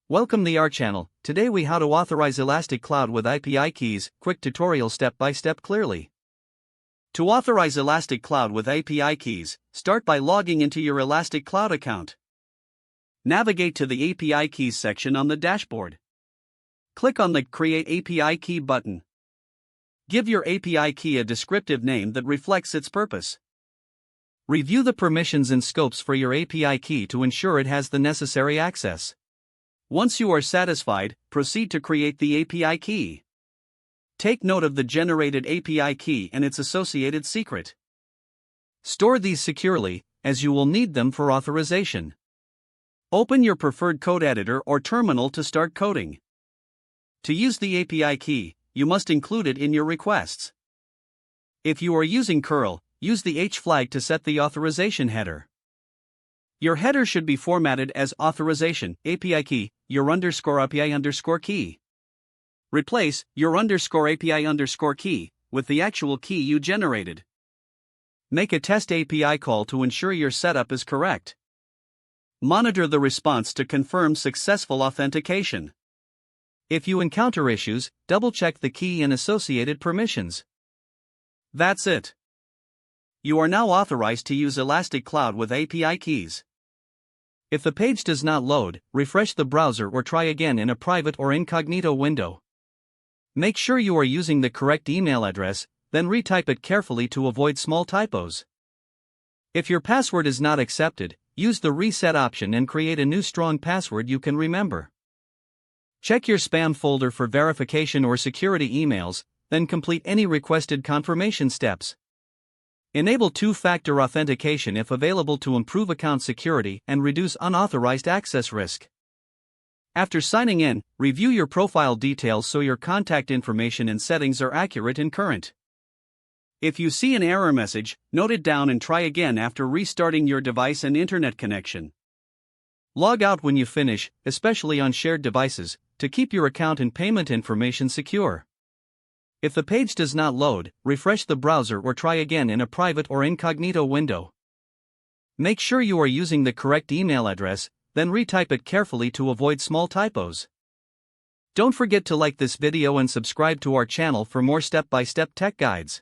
Welcome to our channel. Today we how to authorize Elastic Cloud with API keys, quick tutorial step by step clearly. To authorize Elastic Cloud with API keys, start by logging into your Elastic Cloud account. Navigate to the API keys section on the dashboard. Click on the Create API Key button. Give your API key a descriptive name that reflects its purpose. Review the permissions and scopes for your API key to ensure it has the necessary access. Once you are satisfied, proceed to create the API key. Take note of the generated API key and its associated secret. Store these securely, as you will need them for authorization. Open your preferred code editor or terminal to start coding. To use the API key, you must include it in your requests. If you are using curl, use the H flag to set the authorization header. Your header should be formatted as authorization API key, your _API key. Replace your _API key with the actual key you generated. Make a test API call to ensure your setup is correct. Monitor the response to confirm successful authentication. If you encounter issues, double-check the key and associated permissions. That's it. You are now authorized to use Elastic Cloud with API keys. If the page does not load, refresh the browser or try again in a private or incognito window. Make sure you are using the correct email address, then retype it carefully to avoid small typos. If your password is not accepted, use the reset option and create a new strong password you can remember. Check your spam folder for verification or security emails, then complete any requested confirmation steps. Enable two-factor authentication if available to improve account security and reduce unauthorized access risk. After signing in, review your profile details so your contact information and settings are accurate and current. If you see an error message, note it down and try again after restarting your device and internet connection. Log out when you finish, especially on shared devices, to keep your account and payment information secure. If the page does not load, refresh the browser or try again in a private or incognito window. Make sure you are using the correct email address, then retype it carefully to avoid small typos. Don't forget to like this video and subscribe to our channel for more step-by-step tech guides.